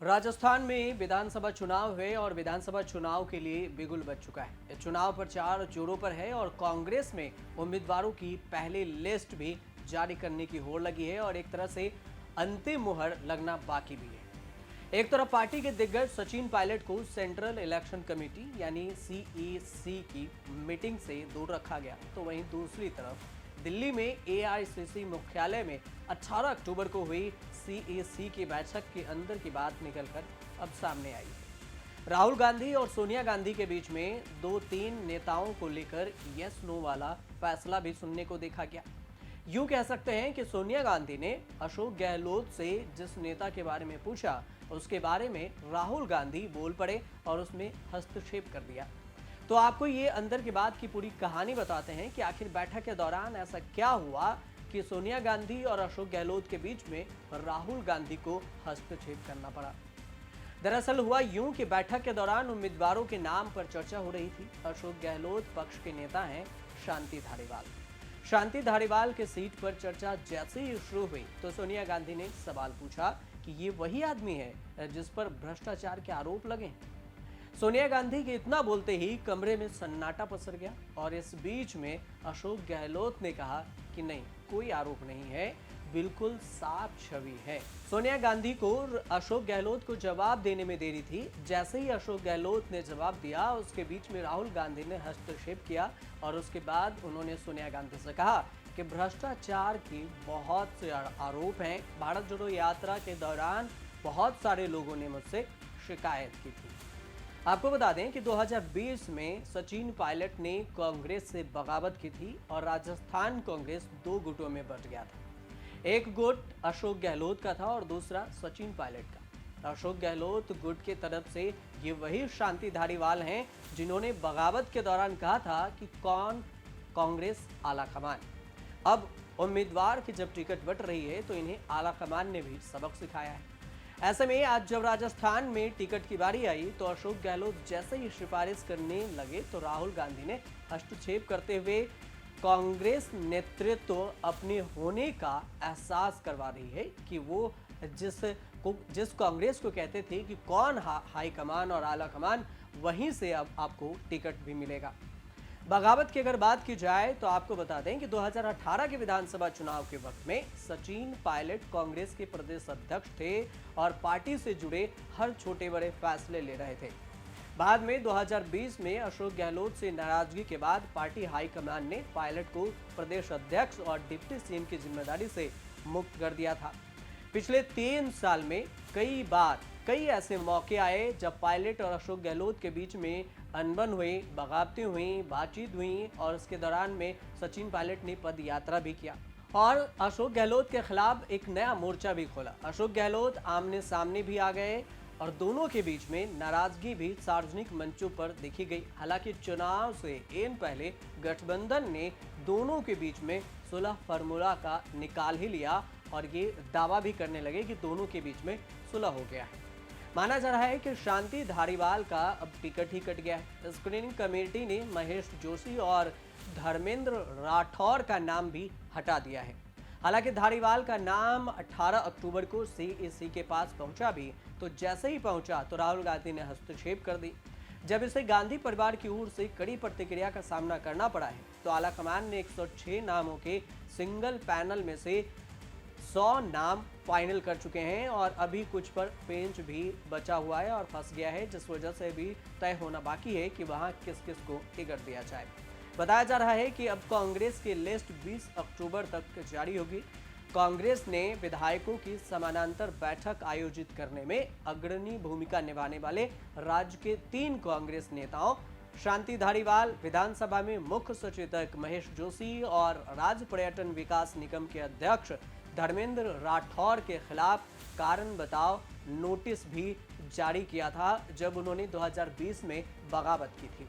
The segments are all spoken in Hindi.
राजस्थान में विधानसभा चुनाव हुए और विधानसभा चुनाव के लिए बिगुल बज चुका है। इस चुनाव प्रचार जोरों पर है और कांग्रेस में उम्मीदवारों की पहली लिस्ट भी जारी करने की होड़ लगी है और एक तरह से अंतिम मुहर लगना बाकी भी है। एक तरफ पार्टी के दिग्गज सचिन पायलट को सेंट्रल इलेक्शन कमेटी यानी सीईसी की मीटिंग से दूर रखा गया, तो वहीं दूसरी तरफ दिल्ली में एआईसीसी मुख्यालय में 18 अक्टूबर को हुई सीईसी की बैठक के अंदर की बात निकलकर अब सामने आई है। राहुल गांधी और सोनिया गांधी के बीच में 2-3 नेताओं को लेकर यस नो वाला फैसला भी सुनने को देखा गया। यूं कह सकते हैं कि सोनिया गांधी ने अशोक गहलोत से जिस नेता के बारे में पूछा, उसके बारे में राहुल गांधी बोल पड़े और उसमें हस्तक्षेप कर दिया। तो आपको ये अंदर की बात की पूरी कहानी बताते हैं कि आखिर बैठक के दौरान ऐसा क्या हुआ कि सोनिया गांधी और अशोक गहलोत के बीच में राहुल गांधी को हस्तक्षेप करना पड़ा। दरअसल हुआ यूं कि बैठक के दौरान उम्मीदवारों के नाम पर चर्चा हो रही थी। अशोक गहलोत पक्ष के नेता हैं शांति धारीवाल। शांति धारीवाल के सीट पर चर्चा जैसे ही शुरू हुई तो सोनिया गांधी ने सवाल पूछा कि ये वही आदमी है जिस पर भ्रष्टाचार के आरोप लगे हैं। सोनिया गांधी के इतना बोलते ही कमरे में सन्नाटा पसर गया और इस बीच में अशोक गहलोत ने कहा कि नहीं, कोई आरोप नहीं है, बिल्कुल साफ छवि है। सोनिया गांधी को अशोक गहलोत को जवाब देने में देरी थी। जैसे ही अशोक गहलोत ने जवाब दिया, उसके बीच में राहुल गांधी ने हस्तक्षेप किया और उसके बाद उन्होंने सोनिया गांधी से कहा कि भ्रष्टाचार की बहुत से आरोप हैं। भारत जोड़ो यात्रा के दौरान बहुत सारे लोगों ने मुझसे शिकायत की थी। आपको बता दें कि 2020 में सचिन पायलट ने कांग्रेस से बगावत की थी और राजस्थान कांग्रेस 2 गुटों में बंट गया था। एक गुट अशोक गहलोत का था और दूसरा सचिन पायलट का। अशोक गहलोत गुट की तरफ से ये वही शांति धारीवाल हैं जिन्होंने बगावत के दौरान कहा था कि कौन कांग्रेस आला कमान। अब उम्मीदवार की जब टिकट बट रही है तो इन्हें आला कमान ने भी सबक सिखाया है। ऐसे में आज जब राजस्थान में टिकट की बारी आई तो अशोक गहलोत जैसे ही सिफारिश करने लगे तो राहुल गांधी ने हस्तक्षेप करते हुए कांग्रेस नेतृत्व अपने होने का एहसास करवा रही है कि वो जिस कांग्रेस को कहते थे कि कौन हाई कमान और आला कमान, वहीं से अब आपको टिकट भी मिलेगा। बगावत की अगर बात की जाए तो आपको बता दें कि 2018 के विधानसभा चुनाव के वक्त में सचिन पायलट कांग्रेस के प्रदेश अध्यक्ष थे और पार्टी से जुड़े हर छोटे बड़े फैसले ले रहे थे। बाद में 2020 में अशोक गहलोत से नाराजगी के बाद पार्टी हाईकमान ने पायलट को प्रदेश अध्यक्ष और डिप्टी सीएम की जिम्मेदारी से मुक्त कर दिया था। पिछले 3 साल में कई ऐसे मौके आए जब पायलट और अशोक गहलोत के बीच में अनबन हुई, बगावतें हुई, बातचीत हुई और उसके दौरान में सचिन पायलट ने पद यात्रा भी किया और अशोक गहलोत के खिलाफ एक नया मोर्चा भी खोला। अशोक गहलोत आमने सामने भी आ गए और दोनों के बीच में नाराजगी भी सार्वजनिक मंचों पर देखी गई। हालांकि चुनाव से एक पहले गठबंधन ने दोनों के बीच में सुलह फार्मूला का निकाल ही लिया और ये दावा भी करने लगे कि दोनों के बीच में सुलह हो गया है। माना जा रहा है कि शांति धारीवाल का अब टिकट ही कट गया है। स्क्रीनिंग कमेटी ने महेश जोशी और धर्मेंद्र राठौर का नाम भी हटा दिया है। हालांकि धारीवाल का नाम 18 अक्टूबर को सीईसी के पास पहुंचा भी, तो जैसे ही पहुंचा तो राहुल गांधी ने हस्तक्षेप कर दी। जब इसे गांधी परिवार की ओर से कड़ी प्रतिक्रिया का सामना करना पड़ा है तो आलाकमान ने 106 नामों के सिंगल पैनल में से 100 नाम फाइनल कर चुके हैं और अभी कुछ पर पेंच भी बचा हुआ है और फंस गया है, जिस वजह से भी तय होना बाकी है कि वहां किस किस को टिकट दिया जाए। बताया जा रहा है कि अब कांग्रेस की लिस्ट 20 अक्टूबर तक जारी होगी। कांग्रेस ने विधायकों की समानांतर बैठक आयोजित करने में अग्रणी भूमिका निभाने वाले राज्य के 3 कांग्रेस नेताओं शांति धारीवाल, विधानसभा में मुख्य सचेतक महेश जोशी और राज्य पर्यटन विकास निगम के अध्यक्ष धर्मेंद्र राठौर के खिलाफ कारण बताओ नोटिस भी जारी किया था जब उन्होंने 2020 में बगावत की थी।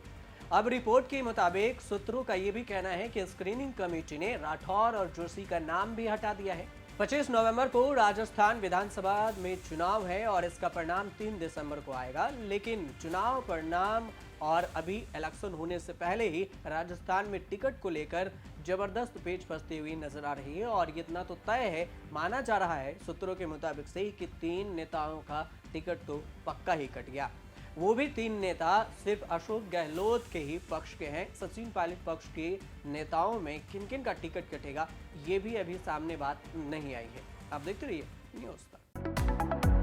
अब रिपोर्ट के मुताबिक सूत्रों का यह भी कहना है कि स्क्रीनिंग कमेटी ने राठौर और जोशी का नाम भी हटा दिया है। 25 नवंबर को राजस्थान विधानसभा में चुनाव है और इसका परिणाम 3 दिसंबर को आएगा, लेकिन चुनाव परिणाम और अभी इलेक्शन होने से पहले ही राजस्थान में टिकट को लेकर जबरदस्त पेच फंसती हुई नजर आ रही है और इतना तो तय है, माना जा रहा है सूत्रों के मुताबिक से कि 3 नेताओं का टिकट तो पक्का ही कट गया। वो भी 3 नेता सिर्फ अशोक गहलोत के ही पक्ष के हैं। सचिन पायलट पक्ष के नेताओं में किन किन का टिकट कटेगा, ये भी अभी सामने बात नहीं आई है। आप देखते रहिए न्यूज़ तक।